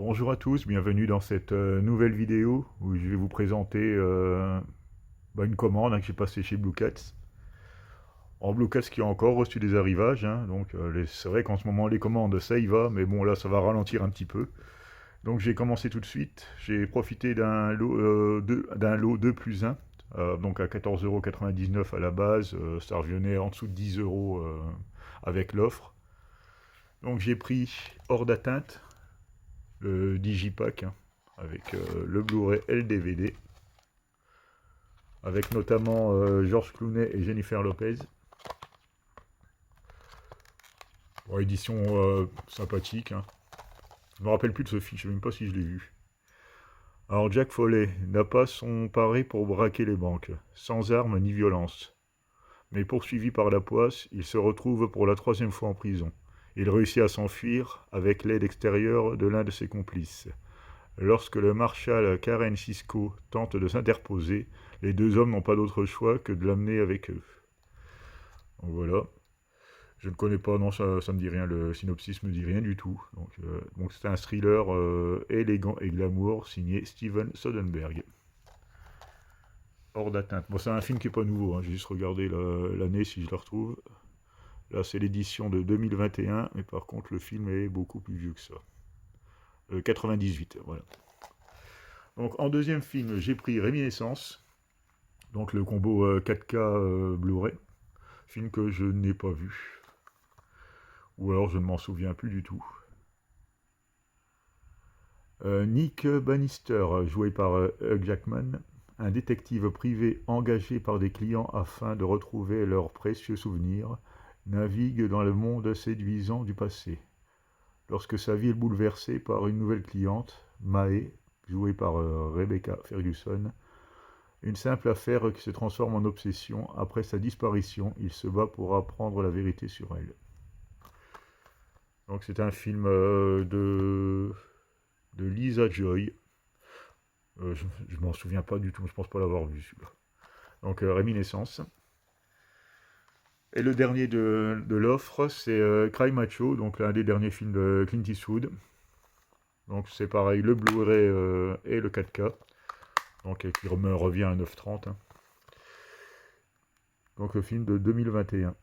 Bonjour à tous, bienvenue dans cette nouvelle vidéo où je vais vous présenter une commande que j'ai passée chez Blue Cats. En Blue Cats qui a encore reçu des arrivages, hein, donc c'est vrai qu'en ce moment les commandes ça y va, mais bon là ça va ralentir un petit peu. Donc j'ai commencé tout de suite, j'ai profité d'un lot 2 plus 1, donc à 14,99 € à la base, ça revenait en dessous de 10 € avec l'offre. Donc j'ai pris hors d'atteinte le Digipack, hein, avec le Blu-ray et le DVD, avec notamment George Clooney et Jennifer Lopez. Bon, édition sympathique, hein. Je me rappelle plus de ce film, je sais même pas si je l'ai vu. Alors Jack Foley n'a pas son paré pour braquer les banques, sans armes ni violence. Mais poursuivi par la poisse, il se retrouve pour la troisième fois en prison. Il réussit à s'enfuir avec l'aide extérieure de l'un de ses complices. Lorsque le marshal Karen Cisco tente de s'interposer, les deux hommes n'ont pas d'autre choix que de l'amener avec eux. Donc voilà. Je ne connais pas, non, ça me dit rien, le synopsis me dit rien du tout. Donc c'est un thriller élégant et glamour signé Steven Soderbergh. Hors d'atteinte. Bon, c'est un film qui n'est pas nouveau, hein, j'ai juste regardé l'année si je la retrouve. Là, c'est l'édition de 2021, mais par contre, le film est beaucoup plus vieux que ça. 98, voilà. Donc, en deuxième film, j'ai pris Réminiscence, donc le combo 4K Blu-ray, film que je n'ai pas vu, ou alors je ne m'en souviens plus du tout. Nick Bannister, joué par Hugh Jackman, un détective privé engagé par des clients afin de retrouver leurs précieux souvenirs, navigue dans le monde séduisant du passé. Lorsque sa vie est bouleversée par une nouvelle cliente, Mae, jouée par Rebecca Ferguson, une simple affaire qui se transforme en obsession. Après sa disparition, il se bat pour apprendre la vérité sur elle. Donc c'est un film de Lisa Joy. Je m'en souviens pas du tout, je pense pas l'avoir vu celui-là. Donc Réminiscence. Et le dernier de l'offre, c'est Cry Macho, donc l'un des derniers films de Clint Eastwood. Donc c'est pareil, le Blu-ray et le 4K. Donc qui me revient à 9,30 €, hein. Donc le film de 2021.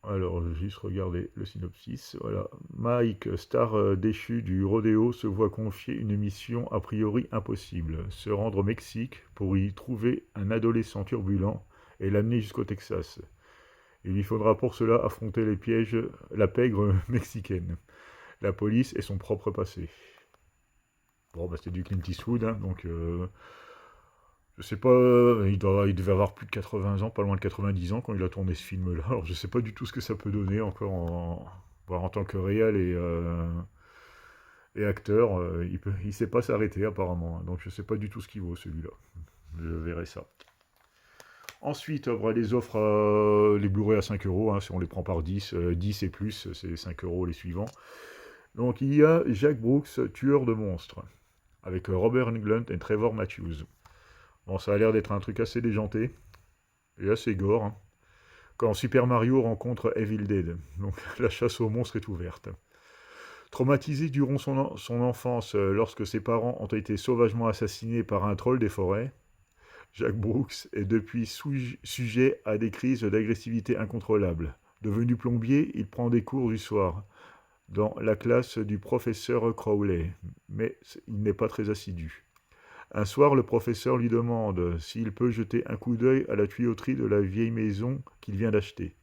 Alors, j'ai juste regardé le synopsis. Voilà. Mike, star déchu du rodéo, se voit confier une mission a priori impossible. Se rendre au Mexique pour y trouver un adolescent turbulent et l'amener jusqu'au Texas. Il lui faudra pour cela affronter les pièges, la pègre mexicaine, la police et son propre passé. Bon, bah, c'était du Clint Eastwood, hein, donc je sais pas, il devait avoir plus de 80 ans, pas loin de 90 ans quand il a tourné ce film-là. Alors je sais pas du tout ce que ça peut donner encore en tant que réal et acteur. Il sait pas s'arrêter apparemment, hein, donc je sais pas du tout ce qu'il vaut celui-là. Je verrai ça. Ensuite, les offres, les Blu-ray à 5 €, hein, si on les prend par 10, 10 et plus, c'est 5 € les suivants. Donc il y a Jack Brooks, tueur de monstres, avec Robert Englund et Trevor Matthews. Bon, ça a l'air d'être un truc assez déjanté et assez gore, hein. Quand Super Mario rencontre Evil Dead, donc la chasse aux monstres est ouverte. Traumatisé durant son enfance lorsque ses parents ont été sauvagement assassinés par un troll des forêts, Jack Brooks est depuis sujet à des crises d'agressivité incontrôlables. Devenu plombier, il prend des cours du soir dans la classe du professeur Crowley, mais il n'est pas très assidu. Un soir, le professeur lui demande s'il peut jeter un coup d'œil à la tuyauterie de la vieille maison qu'il vient d'acheter.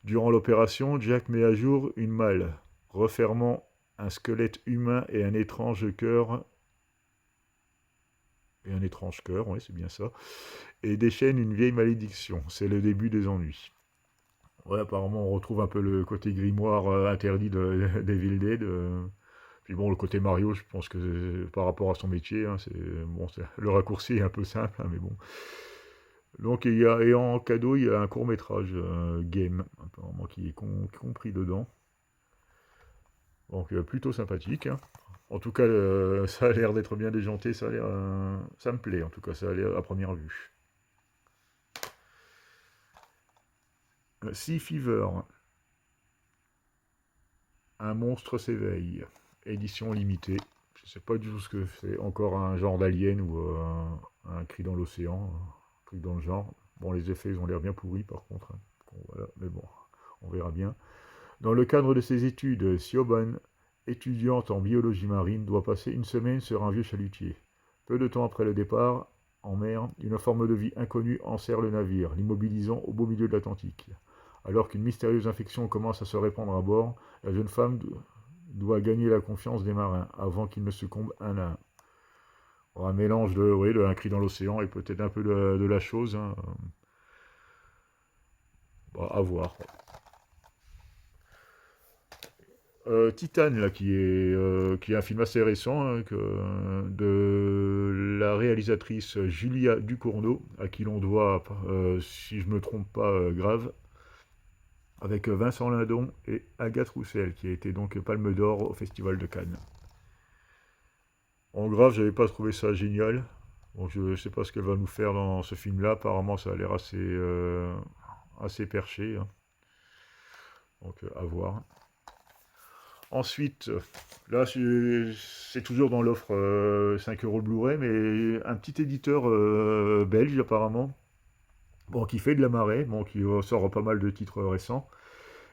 Durant l'opération, Jack met à jour une malle, refermant un squelette humain et un étrange cœur. Oui, c'est bien ça. Et déchaîne une vieille malédiction. C'est le début des ennuis. Ouais, apparemment, on retrouve un peu le côté grimoire interdit d'Evil Dead. Puis bon, le côté Mario, je pense que par rapport à son métier, hein, le raccourci est un peu simple, hein, mais bon. Donc, et en cadeau, il y a un court-métrage game, apparemment, qui est compris dedans. Donc, plutôt sympathique, hein. En tout cas, ça a l'air d'être bien déjanté, ça me plaît, en tout cas, ça a l'air à première vue. Sea Fever. Un monstre s'éveille. Édition limitée. Je ne sais pas du tout ce que c'est. Encore un genre d'alien ou un cri dans l'océan. Un truc dans le genre. Bon, les effets, ils ont l'air bien pourris par contre, hein. Bon, voilà, mais bon, on verra bien. Dans le cadre de ses études, Siobhan, étudiante en biologie marine, doit passer une semaine sur un vieux chalutier. Peu de temps après le départ, en mer, une forme de vie inconnue enserre le navire, l'immobilisant au beau milieu de l'Atlantique. Alors qu'une mystérieuse infection commence à se répandre à bord, la jeune femme doit gagner la confiance des marins avant qu'ils ne succombent un à un. Bon, un mélange de, oui, de un cri dans l'océan et peut-être un peu de la chose, hein. Bon, à voir. Titan, là, qui est un film assez récent, hein, de la réalisatrice Julia Ducournau, à qui l'on doit, si je ne me trompe pas, Grave, avec Vincent Lindon et Agathe Roussel, qui a été donc Palme d'Or au Festival de Cannes. En Grave, j'avais pas trouvé ça génial. Bon, je ne sais pas ce qu'elle va nous faire dans ce film-là. Apparemment, ça a l'air assez perché, hein. Donc, à voir. Ensuite, là, c'est toujours dans l'offre 5 euros le Blu-ray, mais un petit éditeur belge, apparemment, bon, qui fait de la marée, bon, qui sort pas mal de titres récents,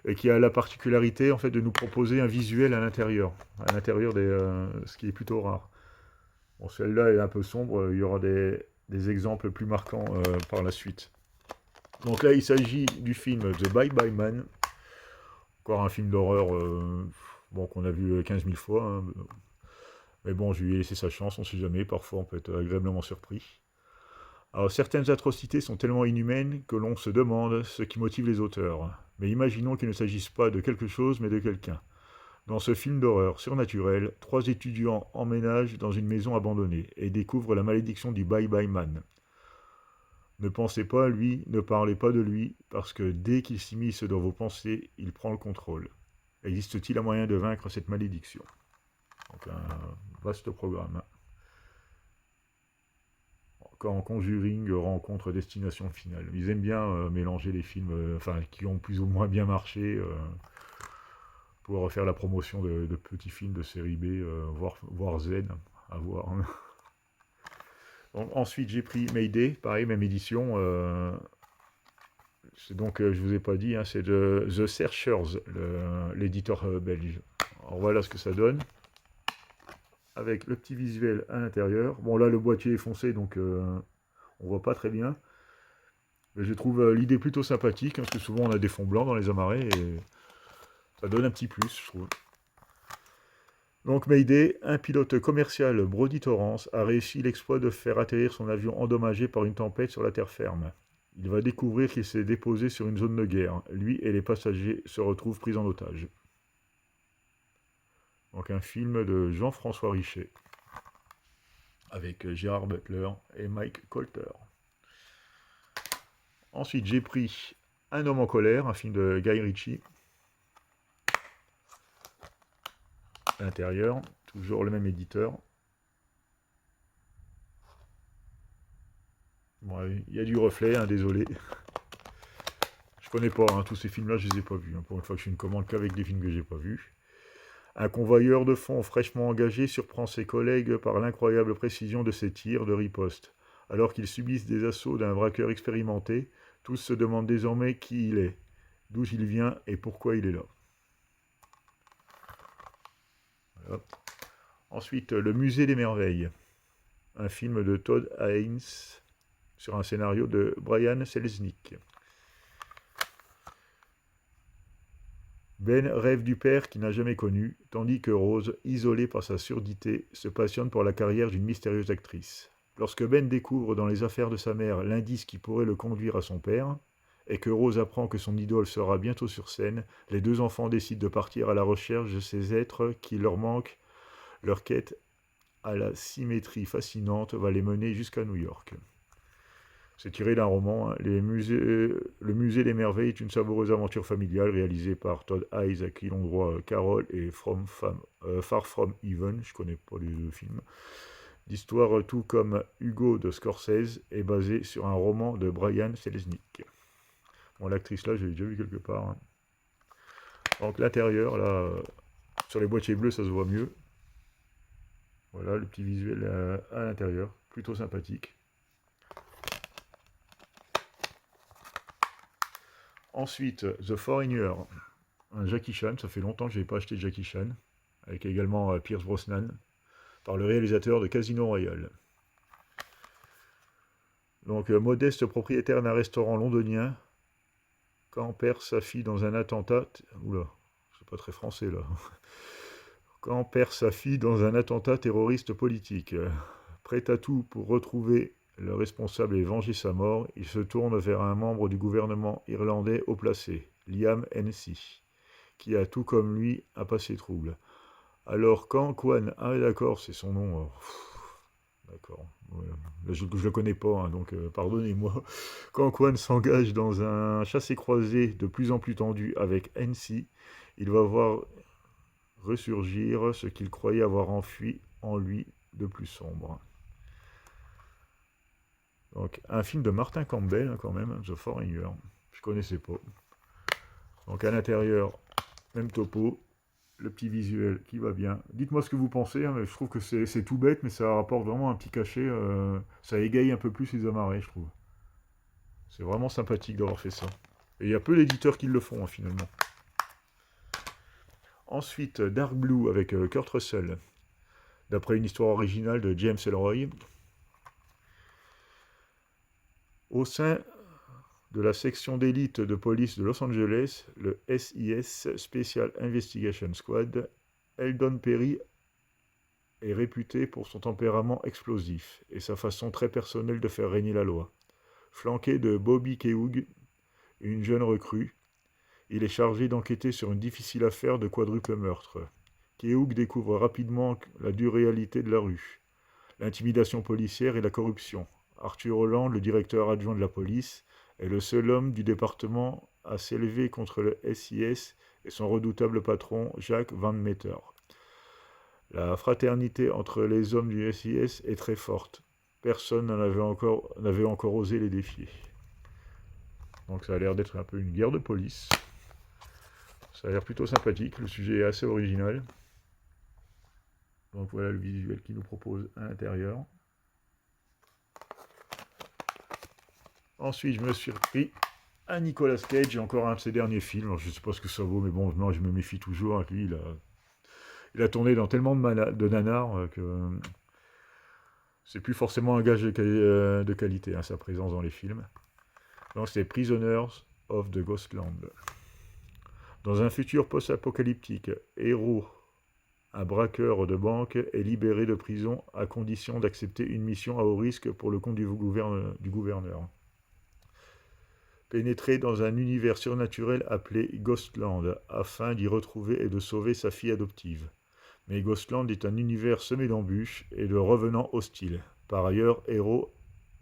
et qui a la particularité, en fait, de nous proposer un visuel à l'intérieur ce qui est plutôt rare. Bon, celle-là est un peu sombre, il y aura des exemples plus marquants par la suite. Donc là, il s'agit du film The Bye Bye Man, encore un film d'horreur bon, qu'on a vu 15 000 fois, hein. Mais bon, je lui ai laissé sa chance, on ne sait jamais, parfois on peut être agréablement surpris. Alors certaines atrocités sont tellement inhumaines que l'on se demande ce qui motive les auteurs. Mais imaginons qu'il ne s'agisse pas de quelque chose, mais de quelqu'un. Dans ce film d'horreur surnaturel, 3 étudiants emménagent dans une maison abandonnée et découvrent la malédiction du Bye Bye Man. Ne pensez pas à lui, ne parlez pas de lui, parce que dès qu'il s'immisce dans vos pensées, il prend le contrôle. Existe-t-il un moyen de vaincre cette malédiction? Donc un vaste programme. Quand Conjuring rencontre Destination Finale. Ils aiment bien mélanger les films qui ont plus ou moins bien marché pour refaire la promotion de petits films de série B, voire Z, à voir. Donc, ensuite, j'ai pris Mayday, pareil, même édition. C'est donc, je vous ai pas dit, hein, c'est de The Searchers, l'éditeur belge. Alors voilà ce que ça donne. Avec le petit visuel à l'intérieur. Bon, là, le boîtier est foncé, donc on voit pas très bien. Mais je trouve l'idée plutôt sympathique, hein, parce que souvent on a des fonds blancs dans les amarrés, et ça donne un petit plus, je trouve. Donc Mayday, un pilote commercial, Brody Torrance, a réussi l'exploit de faire atterrir son avion endommagé par une tempête sur la terre ferme. Il va découvrir qu'il s'est déposé sur une zone de guerre. Lui et les passagers se retrouvent pris en otage. Donc un film de Jean-François Richet, avec Gérard Butler et Mike Colter. Ensuite, j'ai pris Un homme en colère, un film de Guy Ritchie. À l'intérieur, toujours le même éditeur. Bon, il y a du reflet, hein, désolé. Je connais pas, hein, tous ces films-là, je les ai pas vus, hein. Pour une fois que je fais une commande qu'avec des films que j'ai pas vus. Un convoyeur de fonds fraîchement engagé surprend ses collègues par l'incroyable précision de ses tirs de riposte. Alors qu'ils subissent des assauts d'un braqueur expérimenté, tous se demandent désormais qui il est, d'où il vient et pourquoi il est là. Voilà. Ensuite, Le Musée des Merveilles, un film de Todd Haynes sur un scénario de Brian Selznick. Ben rêve du père qu'il n'a jamais connu, tandis que Rose, isolée par sa surdité, se passionne pour la carrière d'une mystérieuse actrice. Lorsque Ben découvre dans les affaires de sa mère l'indice qui pourrait le conduire à son père, et que Rose apprend que son idole sera bientôt sur scène, les 2 enfants décident de partir à la recherche de ces êtres qui leur manquent. Leur quête à la symétrie fascinante va les mener jusqu'à New York. C'est tiré d'un roman, hein. Le Musée des Merveilles est une savoureuse aventure familiale réalisée par Todd Haynes, à qui l'on doit Carol et Far From Even, je connais pas les 2 films. L'histoire, tout comme Hugo de Scorsese, est basée sur un roman de Brian Selznick. Bon, l'actrice là, je l'ai déjà vu quelque part, hein. Donc l'intérieur, là, Sur les boîtiers bleus, ça se voit mieux. Voilà, le petit visuel à l'intérieur, plutôt sympathique. Ensuite, The Foreigner, un Jackie Chan. Ça fait longtemps que je n'avais pas acheté Jackie Chan, avec également Pierce Brosnan, par le réalisateur de Casino Royale. Donc, modeste propriétaire d'un restaurant londonien, quand perd sa fille dans un attentat... Oula, c'est pas très français là. Quand perd sa fille dans un attentat terroriste politique. Prêt à tout pour retrouver le responsable et venger sa mort, il se tourne vers un membre du gouvernement irlandais haut placé, Liam Hennessy, qui a tout comme lui un passé trouble. Alors quand Kwan, ah d'accord, c'est son nom, d'accord, ouais. Là, je ne le connais pas, hein, donc pardonnez-moi. Quand Kwan s'engage dans un chassé-croisé de plus en plus tendu avec Hennessy, il va voir ressurgir ce qu'il croyait avoir enfui en lui de plus sombre. Donc, un film de Martin Campbell, hein, quand même, The Foreigner. Je connaissais pas. Donc, à l'intérieur, même topo, le petit visuel qui va bien. Dites-moi ce que vous pensez. Hein, je trouve que c'est tout bête, mais ça apporte vraiment un petit cachet. Ça égaye un peu plus les amarrés, je trouve. C'est vraiment sympathique d'avoir fait ça. Et il y a peu d'éditeurs qui le font, hein, finalement. Ensuite, Dark Blue avec Kurt Russell, d'après une histoire originale de James Ellroy. Au sein de la section d'élite de police de Los Angeles, le SIS, Special Investigation Squad, Eldon Perry est réputé pour son tempérament explosif et sa façon très personnelle de faire régner la loi. Flanqué de Bobby Kehoe, une jeune recrue, il est chargé d'enquêter sur une difficile affaire de quadruple meurtre. Kehoe découvre rapidement la dure réalité de la rue, l'intimidation policière et la corruption. Arthur Holland, le directeur adjoint de la police, est le seul homme du département à s'élever contre le SIS et son redoutable patron, Jack Van Meter. La fraternité entre les hommes du SIS est très forte. Personne n'avait encore osé les défier. Donc ça a l'air d'être un peu une guerre de police. Ça a l'air plutôt sympathique, le sujet est assez original. Donc voilà le visuel qu'il nous propose à l'intérieur. Ensuite, je me suis repris à Nicolas Cage, encore un de ses derniers films. Alors, je ne sais pas ce que ça vaut, mais bon, non, je me méfie toujours. Lui, il a tourné dans tellement de nanars que c'est plus forcément un gage de qualité, hein, sa présence dans les films. Donc, c'est Prisoners of the Ghostland. Dans un futur post-apocalyptique, Héros, un braqueur de banque, est libéré de prison à condition d'accepter une mission à haut risque pour le compte du gouverneur. Pénétrer dans un univers surnaturel appelé Ghostland, afin d'y retrouver et de sauver sa fille adoptive. Mais Ghostland est un univers semé d'embûches et de revenants hostiles. Par ailleurs, Hero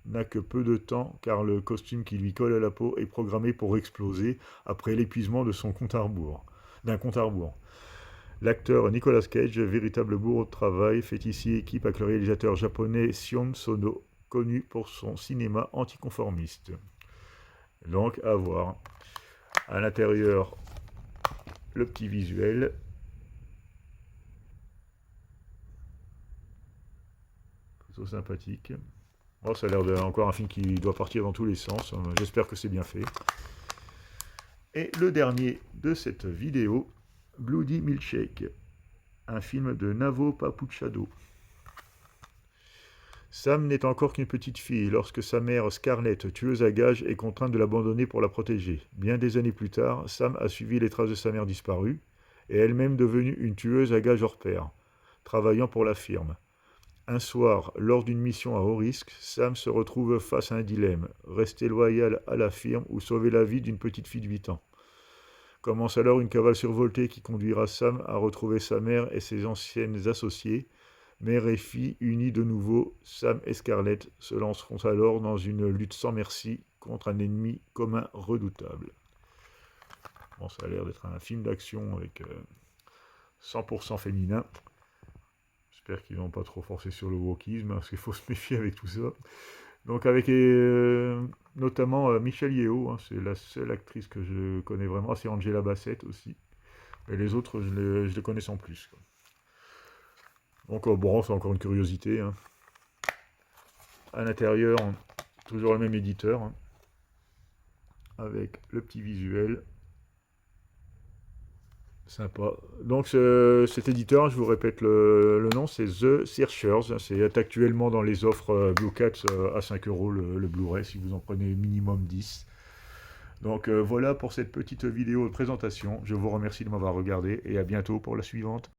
n'a que peu de temps car le costume qui lui colle à la peau est programmé pour exploser après l'épuisement de son compte à rebours. L'acteur Nicolas Cage, véritable bourreau de travail, fait ici équipe avec le réalisateur japonais Sion Sono, connu pour son cinéma anticonformiste. Donc, à voir. À l'intérieur, le petit visuel. Plutôt sympathique. Oh, ça a l'air d'encore un film qui doit partir dans tous les sens. J'espère que c'est bien fait. Et le dernier de cette vidéo, Bloody Milkshake, un film de Navo Papuchado. Sam n'est encore qu'une petite fille lorsque sa mère Scarlett, tueuse à gages, est contrainte de l'abandonner pour la protéger. Bien des années plus tard, Sam a suivi les traces de sa mère disparue et elle-même devenue une tueuse à gages hors pair, travaillant pour la firme. Un soir, lors d'une mission à haut risque, Sam se retrouve face à un dilemme, rester loyal à la firme ou sauver la vie d'une petite fille de 8 ans. Commence alors une cavale survoltée qui conduira Sam à retrouver sa mère et ses anciennes associées. Mère et fille unis de nouveau, Sam et Scarlett se lanceront alors dans une lutte sans merci contre un ennemi commun redoutable. Bon, ça a l'air d'être un film d'action avec 100% féminin. J'espère qu'ils n'ont pas trop forcé sur le wokisme, parce qu'il faut se méfier avec tout ça. Donc avec notamment Michelle Yeoh, hein, c'est la seule actrice que je connais vraiment. C'est Angela Bassett aussi. Et les autres, je les connais sans plus, quoi. Donc bon, c'est encore une curiosité, hein. À l'intérieur, toujours le même éditeur, hein, avec le petit visuel. Sympa. Donc cet éditeur, je vous répète le nom, c'est The Searchers. C'est actuellement dans les offres Blue Cat à 5 euros le Blu-ray, si vous en prenez minimum 10. Donc voilà pour cette petite vidéo de présentation. Je vous remercie de m'avoir regardé et à bientôt pour la suivante.